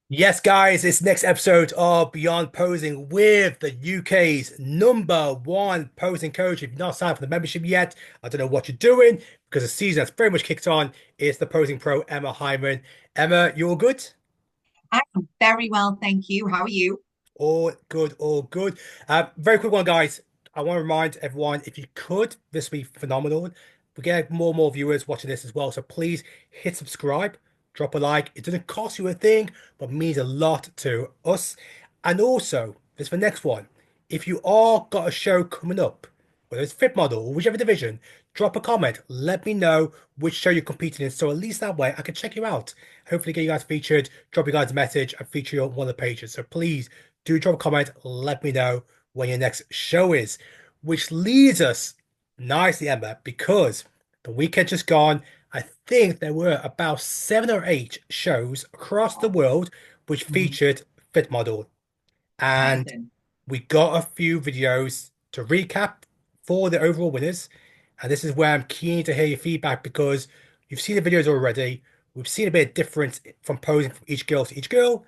Yes, guys, it's next episode of Beyond Posing with the UK's number one posing coach. If you've not signed up for the membership yet, I don't know what you're doing because the season has very much kicked on. It's the posing pro, Emma Hyman. Emma, you all good? I'm very well, thank you. How are you? All good, all good. Very quick one, guys. I want to remind everyone, if you could, this would be phenomenal. We get more and more viewers watching this as well. So please hit subscribe, drop a like. It doesn't cost you a thing, but means a lot to us. And also, this for the next one. If you are got a show coming up, whether it's Fit Model or whichever division, drop a comment. Let me know which show you're competing in. So at least that way I can check you out. Hopefully get you guys featured, drop you guys a message and feature you on one of the pages. So please do drop a comment. Let me know when your next show is. Which leads us nicely, Emma, because the weekend just gone. I think there were about 7 or 8 shows across the world which Mhm. featured Fit Model. And Amazing. we got a few videos to recap for the overall winners. And this is where I'm keen to hear your feedback because you've seen the videos already. We've seen a bit of difference from posing from each girl to each girl.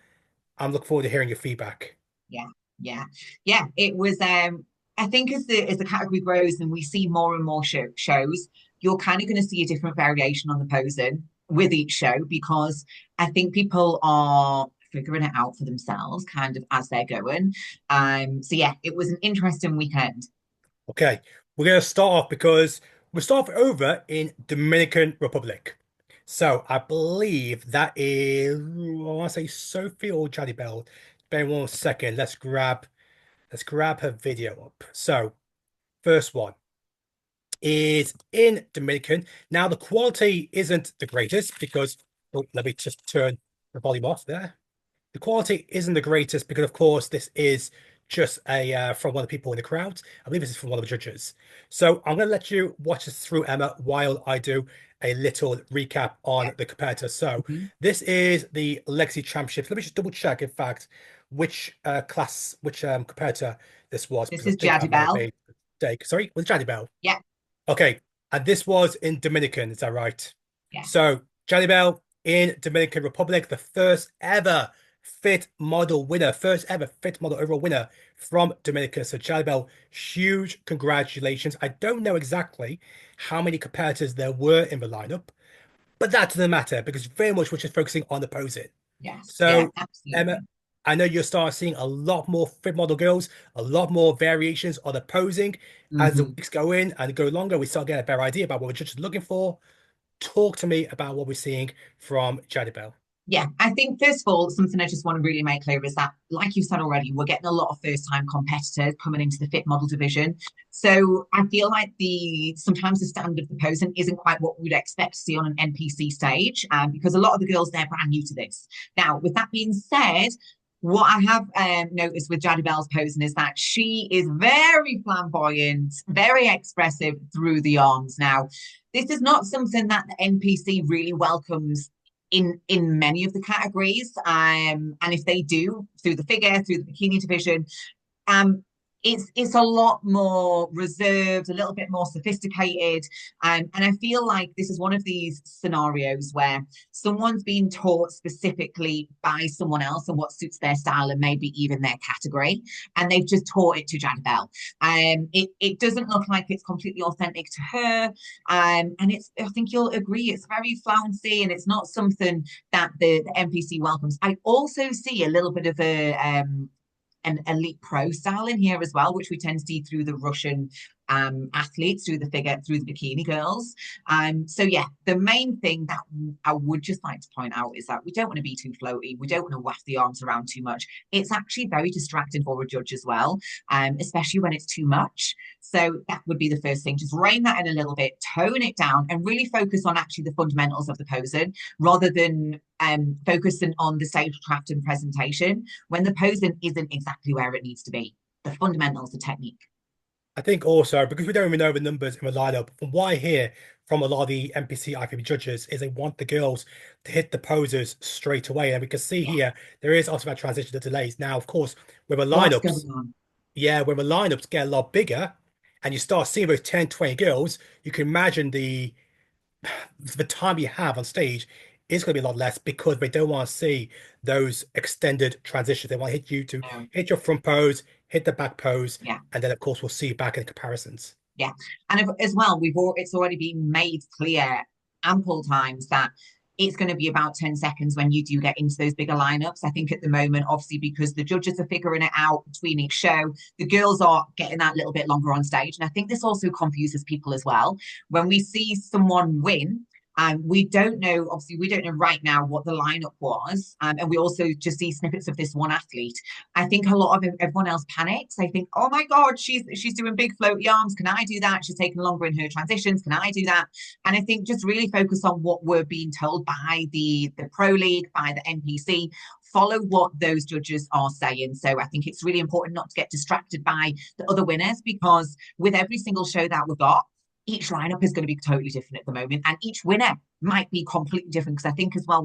I'm looking forward to hearing your feedback. Yeah, yeah, yeah. It was. I think as the category grows and we see more and more shows, you're kind of going to see a different variation on the posing with each show because I think people are figuring it out for themselves, kind of as they're going. So yeah, it was an interesting weekend. Okay, we're going to start off because we start off over in Dominican Republic. So I believe that is, I want to say Sophie or Jadibel. Bear in 1 second. Let's grab her video up. So first one is in Dominican. Now the quality isn't the greatest because oh, let me just turn the volume off there. The quality isn't the greatest because, of course, this is just a from one of the people in the crowd. I believe this is from one of the judges. So I'm going to let you watch this through, Emma, while I do a little recap on Yeah. the competitor. So Mhm. this is the Legacy Championships. Let me just double check, in fact, which competitor this was This because I is think I might have Jadibel. made a mistake. Sorry, was it Johnny Bell? Yeah, Okay, and this was in Dominican, is that right? yeah. So, Jadibel in Dominican Republic, the first ever fit model winner, first ever fit model overall winner from Dominica. So, Jadibel, huge congratulations. I don't know exactly how many competitors there were in the lineup, but that doesn't matter because very much we're just focusing on the posing. Yes, yeah, So, Emma, absolutely. I know you'll start seeing a lot more fit model girls, a lot more variations on the posing as the Mhm. weeks go in and go longer. We start getting a better idea about what we're just looking for. Talk to me about what we're seeing from Jadibel. Yeah, I think first of all, something I just want to really make clear is that, like you said already, we're getting a lot of first-time competitors coming into the fit model division. So I feel like the sometimes the standard of the posing isn't quite what we'd expect to see on an NPC stage, because a lot of the girls they're brand new to this. Now, with that being said, what I have noticed with Jaddy Bell's posing is that she is very flamboyant, very expressive through the arms. Now, this is not something that the NPC really welcomes in many of the categories. And if they do through the figure, through the bikini division, um, it's a lot more reserved, a little bit more sophisticated, and I feel like this is one of these scenarios where someone's been taught specifically by someone else and what suits their style and maybe even their category, and they've just taught it to Jadibel. It doesn't look like it's completely authentic to her, and it's I think you'll agree it's very flouncy and it's not something that the NPC welcomes. I also see a little bit of an elite pro style in here as well, which we tend to see through the Russian athletes, through the figure, through the bikini girls. So yeah, the main thing that I would just like to point out is that we don't want to be too floaty. We don't want to waft the arms around too much. It's actually very distracting for a judge as well, especially when it's too much. So that would be the first thing. Just rein that in a little bit, tone it down, and really focus on actually the fundamentals of the posing rather than focusing on the stagecraft and presentation when the posing isn't exactly where it needs to be. The fundamentals, the technique. I think also because we don't even know the numbers in the lineup, from what I hear from a lot of the NPC IFBB judges is they want the girls to hit the poses straight away. And we can see Yeah. here there is also that transition to delays. Now, of course, with the Lots lineups, going on. yeah, when the lineups get a lot bigger and you start seeing those 10, 20 girls, you can imagine the time you have on stage is going to be a lot less because they don't want to see those extended transitions. They want to hit you to No. hit your front pose, hit the back pose, Yeah. and then of course we'll see you back in comparisons. Yeah, and as well, it's already been made clear ample times that it's going to be about 10 seconds when you do get into those bigger lineups. I think at the moment, obviously, because the judges are figuring it out between each show, the girls are getting that little bit longer on stage. And I think this also confuses people as well. When we see someone win, we don't know, obviously, we don't know right now what the lineup was. And we also just see snippets of this one athlete. I think a lot of everyone else panics. They think, "Oh my God, she's doing big floaty arms. Can I do that? She's taking longer in her transitions. Can I do that?" And I think just really focus on what we're being told by the Pro League, by the NPC. Follow what those judges are saying. So I think it's really important not to get distracted by the other winners because with every single show that we've got, each lineup is going to be totally different at the moment, and each winner might be completely different. Because I think as well,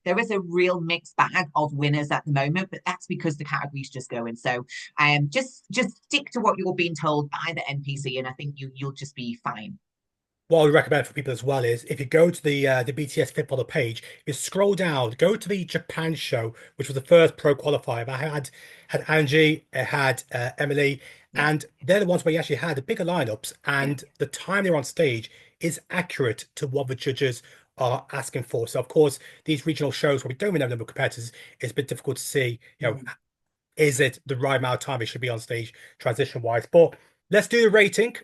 there is a real mixed bag of winners at the moment, but that's because the category's just going. So, just stick to what you're being told by the NPC, and I think you'll just be fine. What I would recommend for people as well is if you go to the BTS Fit Model page, you scroll down, go to the Japan show, which was the first pro qualifier. I had Angie, I had Emily, Yeah, and they're the ones where you actually had the bigger lineups, yeah, and the time they're on stage is accurate to what the judges are asking for. So of course, these regional shows where we don't even know the number of competitors, it's a bit difficult to see, mm, is it the right amount of time it should be on stage transition wise. But let's do the rating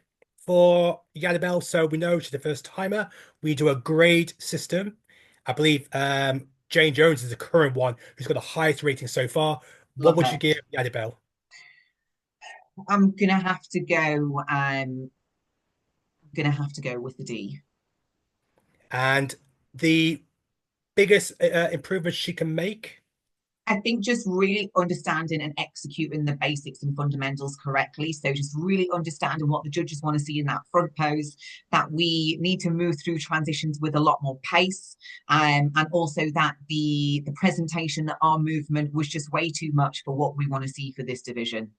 for Jadibel. So we know she's the first timer. We do a grade system. I believe Jane Jones is the current one who's got the highest rating so far. What love would you her. give Jadibel? I'm gonna have to go. Gonna have to go with the D. And the biggest improvements she can make? I think just really understanding and executing the basics and fundamentals correctly. So just really understanding what the judges want to see in that front pose, that we need to move through transitions with a lot more pace, and also that the presentation, that our movement was just way too much for what we want to see for this division.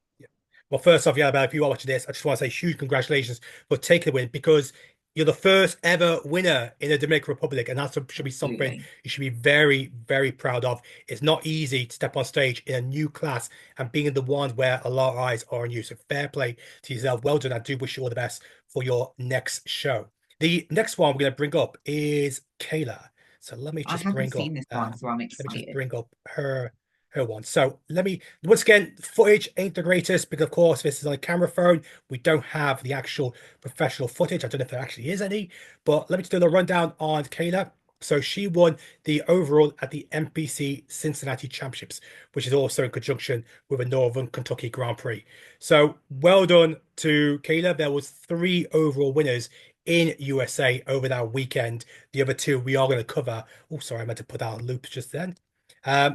Well, first off, Yabba, if you are watching this, I just want to say huge congratulations for taking the win because you're the first ever winner in the Dominican Republic, and that should be something Absolutely. you should be very, very proud of. It's not easy to step on stage in a new class and being the ones where a lot of eyes are on you. So fair play to yourself. Well done. I do wish you all the best for your next show. The next one we're going to bring up is Kayla. So I haven't seen this one, so I'm let me just excited. bring up her one. So let me once again, footage ain't the greatest because of course this is on a camera phone. We don't have the actual professional footage. I don't know if there actually is any, but let me just do a rundown on Kayla. So she won the overall at the NPC Cincinnati Championships, which is also in conjunction with a Northern Kentucky Grand Prix. So well done to Kayla. There was three overall winners in USA over that weekend. The other two we are going to cover. Oh, sorry, I meant to put out a loop just then.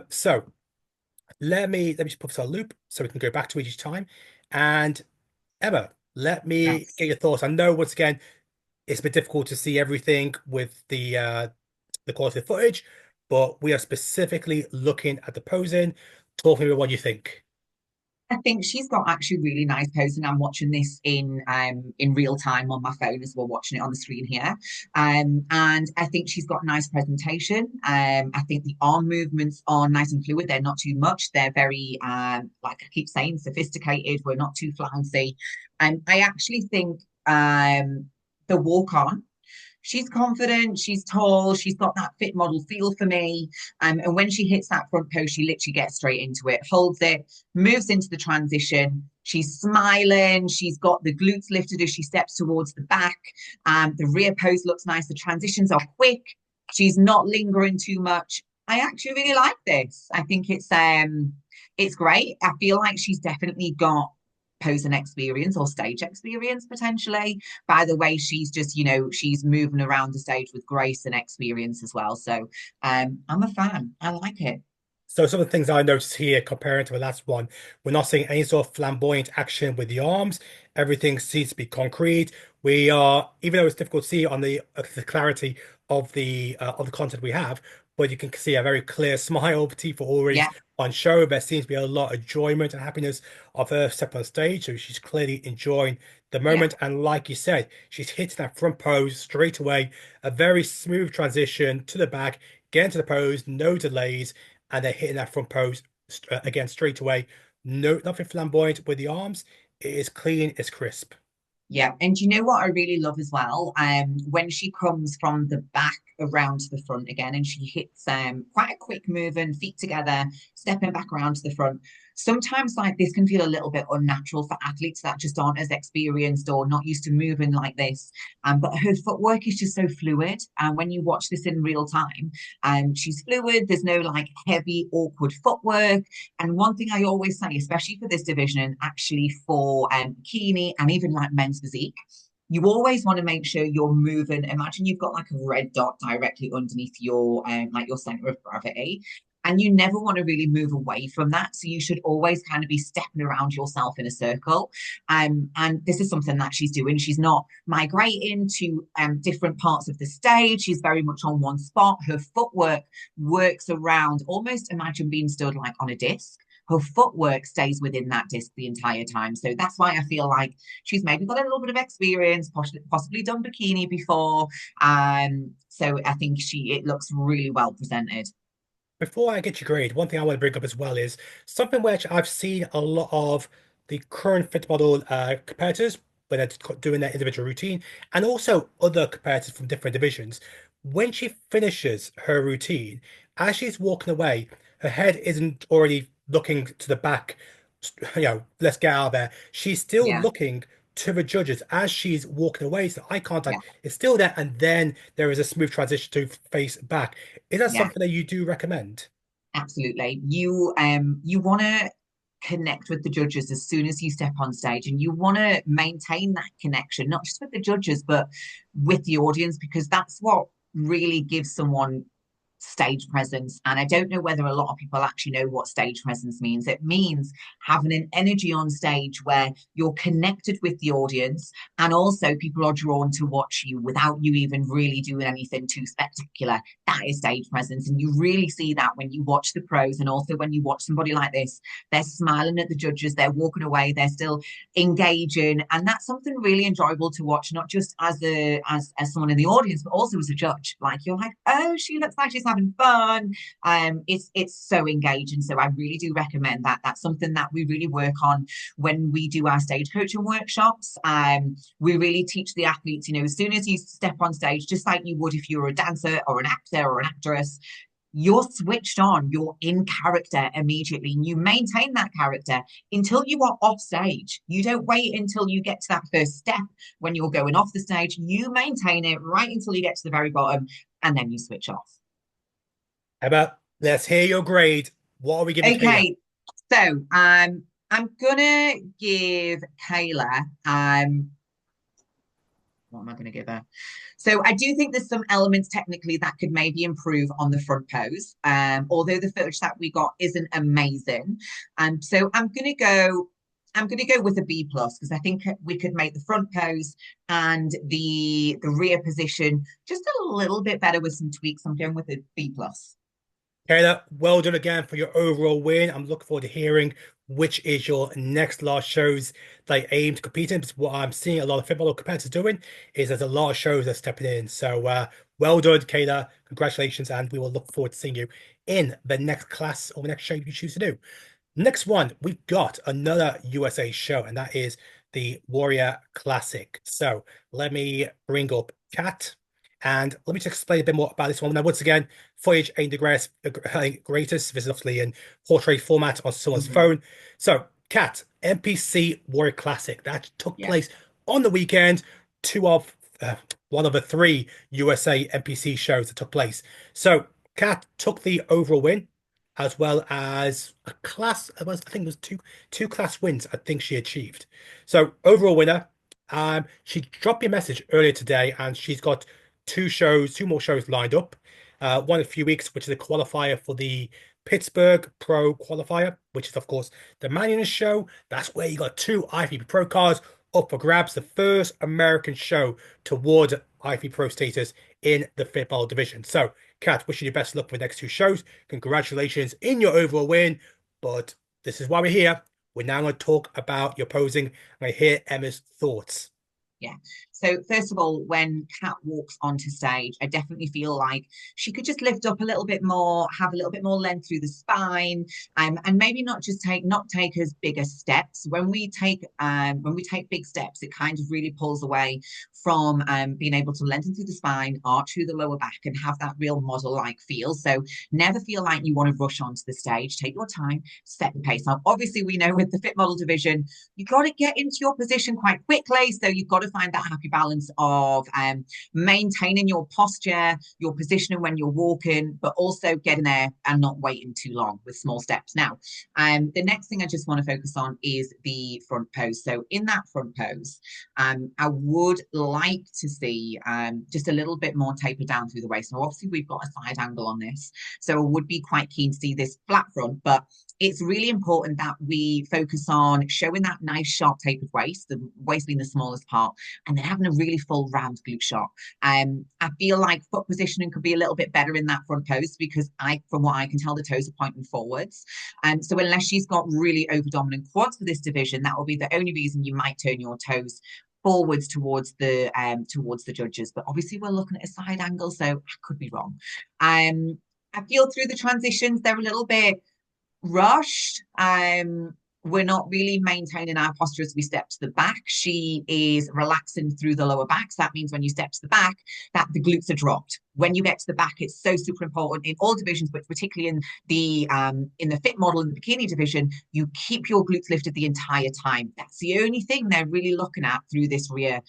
So let me just put this on loop so we can go back to each time. And Emma, let me Yes. get your thoughts. I know once again it's a bit difficult to see everything with the quality of footage, but we are specifically looking at the posing, talking about what you think. I think she's got actually really nice pose, and I'm watching this in real time on my phone as we're watching it on the screen here. And I think she's got nice presentation. I think the arm movements are nice and fluid. They're not too much. They're very like I keep saying, sophisticated. We're not too flouncy. And I actually think the walk on. She's confident, she's tall, she's got that fit model feel for me. And when she hits that front post, she literally gets straight into it, holds it, moves into the transition. She's smiling, she's got the glutes lifted as she steps towards the back. The rear pose looks nice, the transitions are quick, she's not lingering too much. I actually really like this. I think it's great. I feel like she's definitely got posing experience or stage experience potentially by the way she's just she's moving around the stage with grace and experience as well. So I'm a fan. I like it. So some of the things I noticed here comparing to the last one, we're not seeing any sort of flamboyant action with the arms. Everything seems to be concrete. We are, even though it's difficult to see on the clarity of the content we have, but you can see a very clear smile. Teeth are always Yeah, on show. There seems to be a lot of enjoyment and happiness of her step on stage. So she's clearly enjoying the yeah, moment. And like you said, she's hitting that front pose straight away. A very smooth transition to the back get into the pose, no delays, and they're hitting that front pose again straight away. No, nothing flamboyant with the arms. It is clean, it's crisp. Yeah, and you know what I really love as well? When she comes from the back around to the front again, and she hits quite a quick move and feet together, stepping back around to the front. Sometimes like this can feel a little bit unnatural for athletes that just aren't as experienced or not used to moving like this. But her footwork is just so fluid. And when you watch this in real time, she's fluid. There's no like heavy, awkward footwork. And one thing I always say, especially for this division, and actually for bikini and even like men's physique, you always want to make sure you're moving. Imagine you've got like a red dot directly underneath your like your center of gravity. And you never want to really move away from that. So you should always kind of be stepping around yourself in a circle. And this is something that she's doing. She's not migrating to different parts of the stage. She's very much on one spot. Her footwork works around, almost imagine being stood like on a disc. Her footwork stays within that disc the entire time. So that's why I feel like she's maybe got a little bit of experience, possibly done bikini before. So I think it looks really well presented. Before I get your grade, one thing I want to bring up as well is something which I've seen a lot of the current fit model competitors when they're doing their individual routine, and also other competitors from different divisions. When she finishes her routine, as she's walking away, her head isn't already looking to the back, let's get out of there. She's still Yeah, looking to the judges as she's walking away. So eye yeah, contact is still there, and then there is a smooth transition to face back. Is that yeah. something that you do recommend? Absolutely. You want to connect with the judges as soon as you step on stage, and you want to maintain that connection, not just with the judges, but with the audience, because that's what really gives someone stage presence. And I don't know whether a lot of people actually know what stage presence means. It means having an energy on stage where you're connected with the audience, and also people are drawn to watch you without you even really doing anything too spectacular. That is stage presence. And you really see that when you watch the pros, and also when you watch somebody like this. They're smiling at the judges, they're walking away, they're still engaging. And that's something really enjoyable to watch, not just as someone in the audience, but also as a judge. Like you're like, oh, she looks like she's having fun. It's so engaging. So I really do recommend that. That's something that we really work on when we do our stage coaching workshops. We really teach the athletes, as soon as you step on stage, just like you would if you were a dancer or an actor or an actress, you're switched on, you're in character immediately, and you maintain that character until you are off stage. You don't wait until you get to that first step when you're going off the stage. You maintain it right until you get to the very bottom, and then you switch off. Emma, let's hear your grade. What are we giving Kayla? Okay, so I'm gonna give Kayla what am I going to give her? So I do think there's some elements technically that could maybe improve on the front pose. Although the footage that we got isn't amazing. So I'm going to go with a B plus, because I think we could make the front pose and the rear position just a little bit better with some tweaks. I'm going with a B plus. Kayla, well done again for your overall win. I'm looking forward to hearing which is your next large shows they aim to compete in. Because what I'm seeing a lot of football competitors doing is there's a lot of shows that are stepping in. So well done, Kayla. Congratulations, and we will look forward to seeing you in the next class or the next show you choose to do. Next one, we've got another USA show, and that is the Warrior Classic. So let me bring up Kat, and let me just explain a bit more about this one. Now, once again, footage ain't greatest. This is obviously in portrait format on someone's Mhm. phone. So, Kat, NPC Warrior Classic that took Yeah, place on the weekend. Two of one of the three USA NPC shows that took place. So, Kat took the overall win as well as a class. I think it was two class wins. I think she achieved. So overall winner. She dropped me a message earlier today, and she's got two more shows lined up. One in a few weeks, which is a qualifier for the Pittsburgh Pro qualifier, which is of course the Man United show. That's where you got two IFBB Pro cards up for grabs. The first American show toward IFBB Pro status in the football division. So Kat, wishing you best luck for the next two shows. Congratulations in your overall win. But this is why we're here. We're now going to talk about your posing. I'm going to hear Emma's thoughts. yeah. So first of all, when Kat walks onto stage, I definitely feel like she could just lift up a little bit more, have a little bit more length through the spine, and maybe not take as big as steps. When we take big steps, it kind of really pulls away from being able to lengthen through the spine, arch through the lower back, and have that real model-like feel. So never feel like you want to rush onto the stage. Take your time, set the pace. Now, obviously, we know with the fit model division, you've got to get into your position quite quickly. So you've got to find that happy balance of maintaining your posture, your positioning when you're walking, but also getting there and not waiting too long with small steps. Now, the next thing I just want to focus on is the front pose. So in that front pose, I would like to see just a little bit more taper down through the waist. Now, obviously, we've got a side angle on this, so I would be quite keen to see this flat front, but it's really important that we focus on showing that nice sharp tapered waist, the waist being the smallest part, and then having a really full round glute shot. I feel like foot positioning could be a little bit better in that front pose because from what I can tell, the toes are pointing forwards. So unless she's got really over dominant quads for this division, that will be the only reason you might turn your toes forwards towards the judges. But obviously we're looking at a side angle, so I could be wrong. I feel through the transitions they're a little bit rushed. We're not really maintaining our posture as we step to the back. She is relaxing through the lower back. So that means when you step to the back, that the glutes are dropped. When you get to the back, it's so super important in all divisions, but particularly in the fit model and the bikini division, you keep your glutes lifted the entire time. That's the only thing they're really looking at through this rear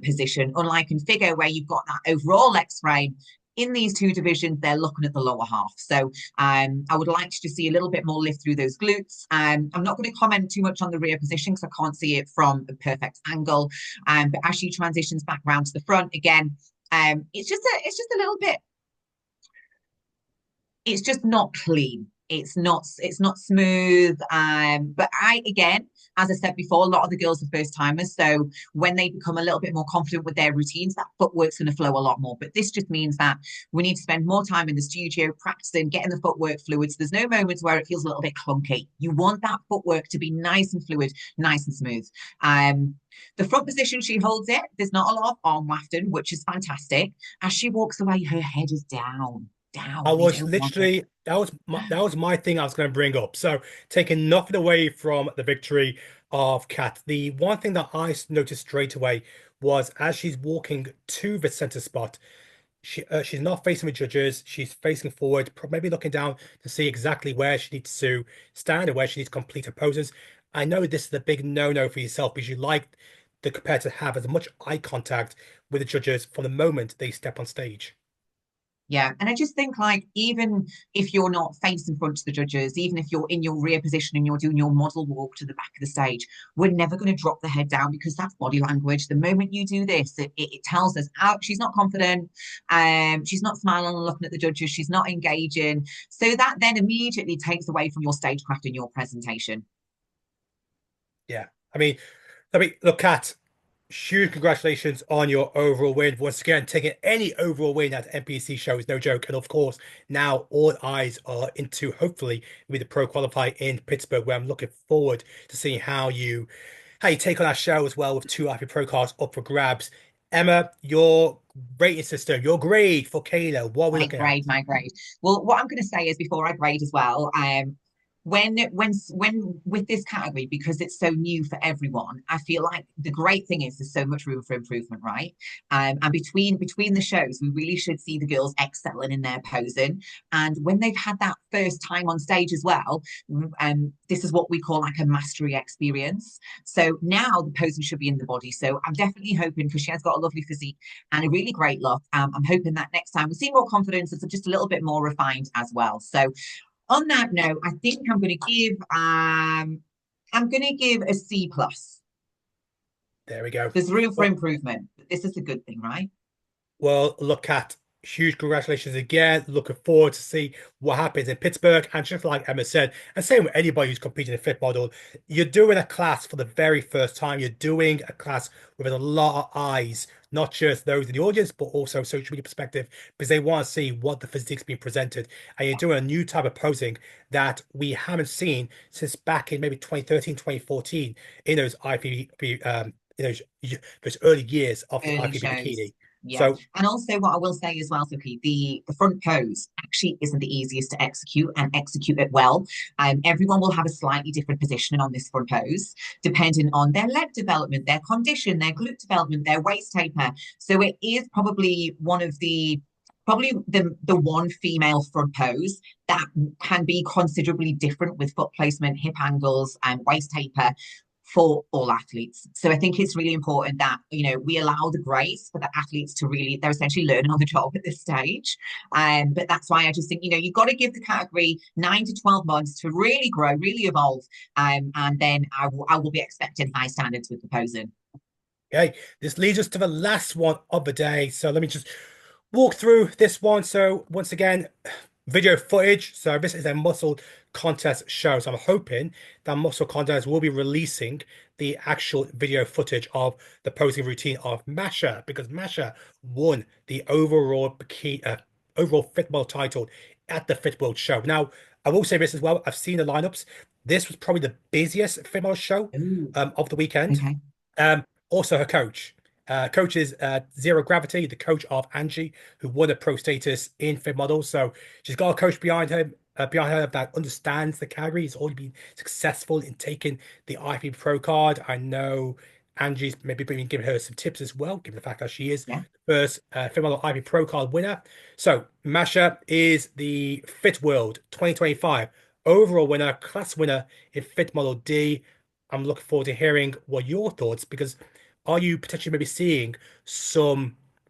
position. Unlike in figure, where you've got that overall X frame, in these two divisions, they're looking at the lower half. So I would like to just see a little bit more lift through those glutes. I'm not going to comment too much on the rear position because I can't see it from a perfect angle. But as she transitions back around to the front again, it's just a little bit, it's just not clean. It's not smooth. But again, as I said before, a lot of the girls are first timers. So when they become a little bit more confident with their routines, that footwork's going to flow a lot more. But this just means that we need to spend more time in the studio practicing, getting the footwork fluid. So there's no moments where it feels a little bit clunky. You want that footwork to be nice and fluid, nice and smooth. The front position, she holds it. There's not a lot of arm wafting, which is fantastic. As she walks away, her head is down. I Down. We was don't want it. literally that was my thing I was going to bring up. So taking nothing away from the victory of Kat, the one thing that I noticed straight away was as she's walking to the center spot, she's not facing the judges. She's facing forward, maybe looking down to see exactly where she needs to stand and where she needs to complete her poses. I know this is a big no-no for yourself because you like the competitor to have as much eye contact with the judges from the moment they step on stage. Yeah, and I just think like even if you're not facing front to the judges, even if you're in your rear position and you're doing your model walk to the back of the stage, we're never going to drop the head down because that's body language. The moment you do this, it tells us out she's not confident, she's not smiling and looking at the judges, she's not engaging. So that then immediately takes away from your stagecraft and your presentation. Yeah, I mean, look at huge congratulations on your overall win. Once again, taking any overall win at the NPC show is no joke. And of course, now all eyes are into hopefully with the pro qualify in Pittsburgh, where I'm looking forward to seeing how you take on our show as well with two IP Pro cards up for grabs. Emma, your rating system, your grade for Kayla, what are we looking at? My grade. Well, what I'm going to say is before I grade as well, when with this category, because it's so new for everyone, I feel like the great thing is there's so much room for improvement, right? And between the shows, we really should see the girls excelling in their posing. And when they've had that first time on stage as well, this is what we call like a mastery experience. So now the posing should be in the body. So I'm definitely hoping because she has got a lovely physique and a really great look. I'm hoping that next time we see more confidence, it's just a little bit more refined as well. So on that note, I think I'm gonna give a C plus. There we go. There's room for Well, improvement. But this is a good thing, right? Well, look at huge congratulations again. Looking forward to see what happens in Pittsburgh. And just like Emma said, and same with anybody who's competing in fit model, you're doing a class for the very first time. You're doing a class with a lot of eyes, not just those in the audience, but also social media perspective, because they want to see what the physique's being presented. And you're doing a new type of posing that we haven't seen since back in maybe 2013, 2014 in those IFBB those early years of the Early IFBB shows. bikini. Yeah. So And also what I will say as well, Sophie, the front pose actually isn't the easiest to execute and execute it well. Everyone will have a slightly different position on this front pose, depending on their leg development, their condition, their glute development, their waist taper. So it is probably one of the probably the one female front pose that can be considerably different with foot placement, hip angles, and waist taper for all athletes. So I think it's really important that, we allow the grace for the athletes to really, they're essentially learning on the job at this stage. But that's why I just think, you've got to give the category 9 to 12 months to really grow, really evolve. And then I will be expecting high standards with the posing. okay, this leads us to the last one of the day. So let me just walk through this one. So once again, video footage. So this is a muscle contest show. So I'm hoping that muscle contest will be releasing the actual video footage of the posing routine of Masha, because Masha won the overall fit model title at the Fit World show. Now, I will say this as well. I've seen the lineups. This was probably the busiest fit model show Ooh, of the weekend. okay. Also her coach. Coach is Zero Gravity, the coach of Angie, who won a pro status in Fit Model. So she's got a coach behind her that understands the category. He's already been successful in taking the IP Pro card. I know Angie's maybe been giving her some tips as well, given the fact that she is Yeah. the first Fit Model IP Pro card winner. So Masha is the Fit World 2025 overall winner, class winner in Fit Model D. I'm looking forward to hearing what your thoughts, because are you potentially maybe seeing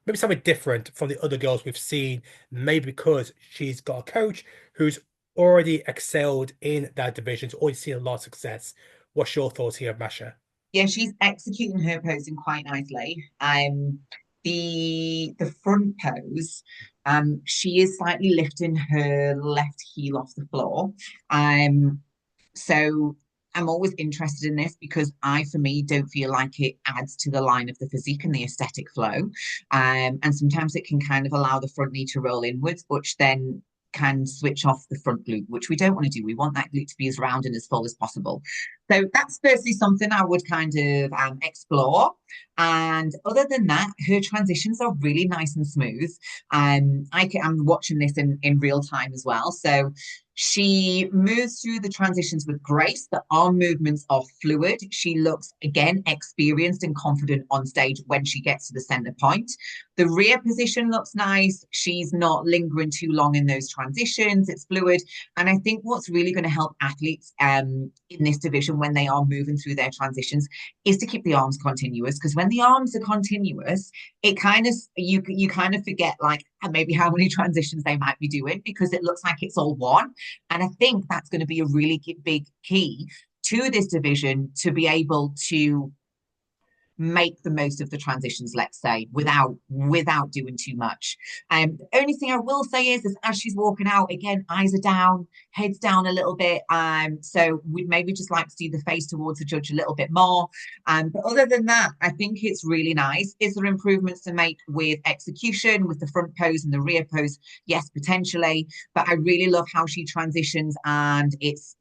maybe something different from the other girls we've seen, maybe because she's got a coach who's already excelled in that division, already seen a lot of success. What's your thoughts here, Masha? Yeah, she's executing her posing quite nicely. The front pose, she is slightly lifting her left heel off the floor. So I'm always interested in this because for me, don't feel like it adds to the line of the physique and the aesthetic flow. And sometimes it can kind of allow the front knee to roll inwards, which then can switch off the front glute, which we don't want to do. We want that glute to be as round and as full as possible. So that's firstly something I would kind of explore. And other than that, her transitions are really nice and smooth. I'm watching this in real time as well. So she moves through the transitions with grace. The arm movements are fluid. She looks, again, experienced and confident on stage when she gets to the center point. The rear position looks nice. She's not lingering too long in those transitions. It's fluid. And I think what's really going to help athletes in this division when they are moving through their transitions is to keep the arms continuous. Because when the arms are continuous, it kind of you kind of forget like maybe how many transitions they might be doing because it looks like it's all one. And I think that's going to be a really big key to this division to be able to make the most of the transitions, let's say, without doing too much. The only thing I will say is as she's walking out, again, eyes are down, heads down a little bit. So we'd maybe just like to see the face towards the judge a little bit more. But other than that, I think it's really nice. Is there improvements to make with execution, with the front pose and the rear pose? Yes, potentially. But I really love how she transitions, and it's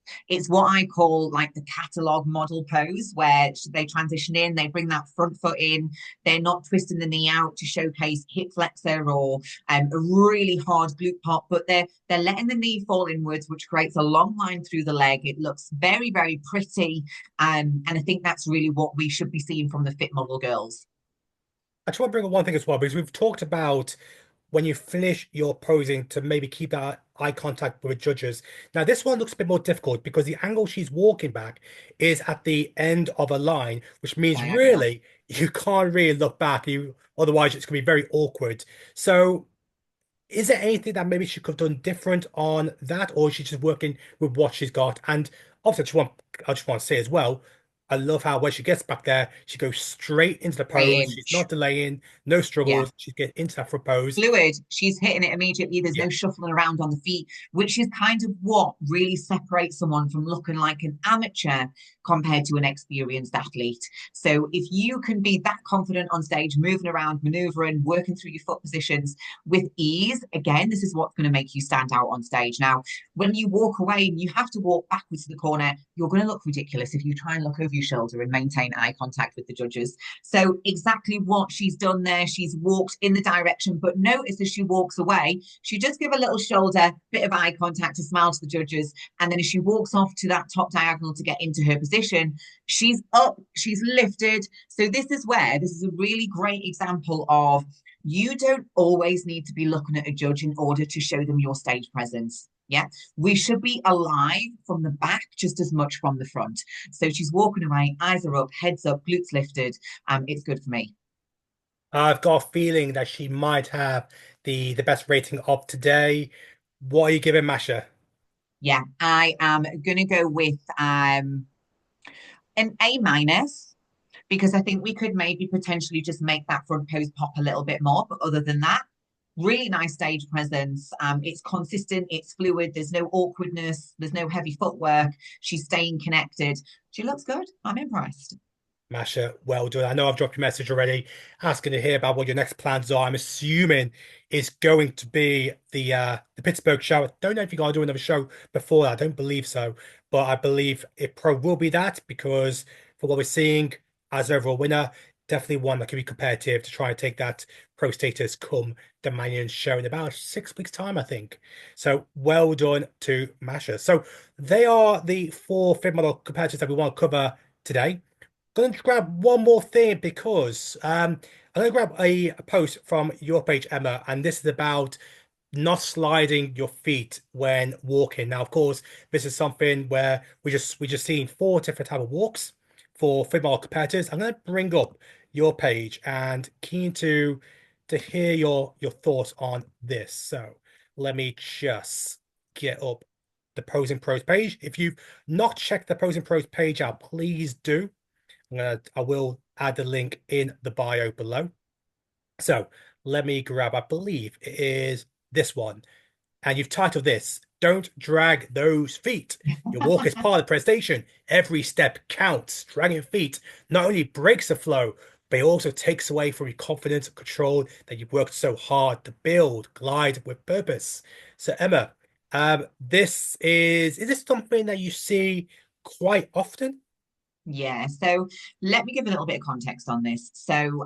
what I call like the catalog model pose, where they transition in, they bring that front foot in, they're not twisting the knee out to showcase hip flexor or a really hard glute pop, but they're letting the knee fall inwards, which creates a long line through the leg. It looks very, very pretty. And I think that's really what we should be seeing from the fit model girls. I just want to bring up one thing as well, because we've talked about when you finish your posing to maybe keep that eye contact with judges. Now, this one looks a bit more difficult because the angle she's walking back is at the end of a line, which means Diagonal. really you can't really look back. Otherwise it's going to be very awkward. So is there anything that maybe she could have done different on that, or is she just working with what she's got? And also, I just want to say as well, I love how when she gets back there, she goes straight into the pose. Saying, She's not delaying, no yeah. struggles. She's getting into that pose. Fluid. She's hitting it immediately. There's Yeah. no shuffling around on the feet, which is kind of what really separates someone from looking like an amateur compared to an experienced athlete. So if you can be that confident on stage, moving around, maneuvering, working through your foot positions with ease, again, this is what's going to make you stand out on stage. Now, when you walk away and you have to walk backwards to the corner, you're going to look ridiculous if you try and look over your shoulder and maintain eye contact with the judges. So exactly what she's done there, she's walked in the direction, but notice as she walks away, she just give a little shoulder, bit of eye contact, a smile to the judges, and then as she walks off to that top diagonal to get into her position, she's up, she's lifted. So this is a really great example of you don't always need to be looking at a judge in order to show them your stage presence. Yeah, we should be alive from the back just as much from the front. So she's walking away, eyes are up, heads up, glutes lifted. It's good for me. I've got a feeling that she might have the best rating of today. What are you giving Masha? Yeah, I am gonna go with an A minus because I think we could maybe potentially just make that front pose pop a little bit more. But other than that, really nice stage presence. It's consistent, it's fluid, there's no awkwardness, there's no heavy footwork. She's staying connected. She looks good. I'm impressed. Masha, well done. I know I've dropped you a message already asking to hear about what your next plans are. I'm assuming it's going to be the Pittsburgh show. I don't know if you're gonna do another show before that. I don't believe so, but I believe it probably will be that because for what we're seeing as an overall winner, definitely one that can be competitive to try and take that pro status come the Manion show in about 6 weeks' time, I think. So well done to Masha. So they are the four fit model competitors that we want to cover today. Going to grab one more thing because I'm going to grab a post from your page, Emma, and this is about not sliding your feet when walking. Now, of course, this is something where we just seen four different type of walks for female competitors. I'm going to bring up your page and keen to hear your thoughts on this. So let me just get up the Pros and Pros page. If you've not checked the Pros and Pros page out, please do. I will add the link in the bio below. So let me grab, I believe it is this one. And you've titled this, Don't Drag Those Feet. Your walk is part of the presentation. Every step counts. Dragging feet not only breaks the flow, but it also takes away from your confidence and control that you've worked so hard to build. Glide with purpose. So Emma, is this something that you see quite often? Yeah, so let me give a little bit of context on this. So,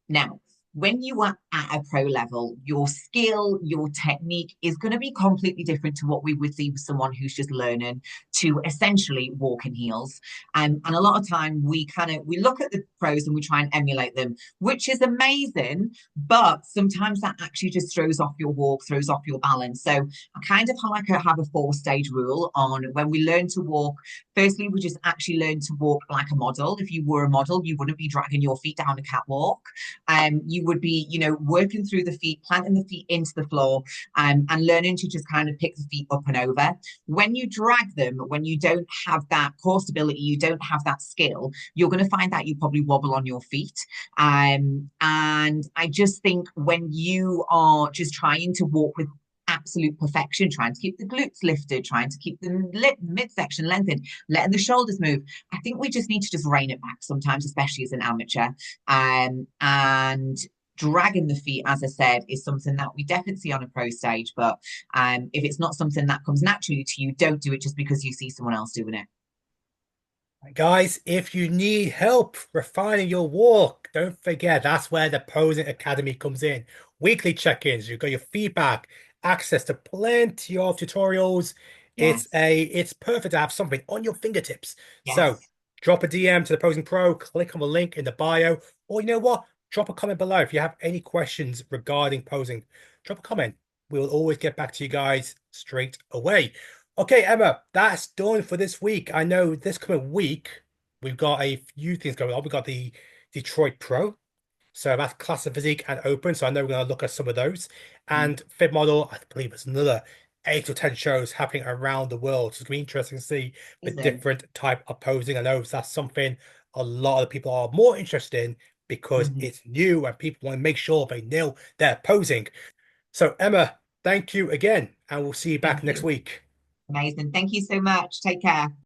now when you are at a pro level, your skill, your technique is going to be completely different to what we would see with someone who's just learning to essentially walk in heels. And a lot of time we look at the pros and we try and emulate them, which is amazing, but sometimes that actually just throws off your walk, throws off your balance. So I kind of have a four-stage rule on when we learn to walk. Firstly, we just actually learn to walk like a model. If you were a model, you wouldn't be dragging your feet down a catwalk. You would be, working through the feet, planting the feet into the floor, and learning to just kind of pick the feet up and over. When you drag them, when you don't have that core stability, you don't have that skill, you're going to find that you probably wobble on your feet. And I just think when you are just trying to walk with absolute perfection, trying to keep the glutes lifted, trying to keep the midsection lengthened, letting the shoulders move. I think we just need to just rein it back sometimes, especially as an amateur. And dragging the feet, as I said, is something that we definitely see on a pro stage. But if it's not something that comes naturally to you, don't do it just because you see someone else doing it. Guys, if you need help refining your walk, don't forget that's where the Posing Academy comes in. Weekly check-ins, you've got your feedback, access to plenty of tutorials. Yes, It's perfect to have something on your fingertips. So yes. drop a DM to the Posing Pro, click on the link in the bio, or you know what? Drop a comment below if you have any questions regarding posing. Drop a comment. We'll always get back to you guys straight away. Okay, Emma, that's done for this week. I know this coming week we've got a few things going on. We've got the Detroit Pro, so that's classic physique and open. So I know we're going to look at some of those. Mm, And Fit Model, I believe it's another 8 or 10 shows happening around the world. So it's going to be interesting to see the is it? different type of posing. I know that's something a lot of people are more interested in because Mhm. it's new and people want to make sure they nail their posing. So Emma, thank you again, and we'll see you back Thank next you. week. Amazing. Thank you so much. Take care.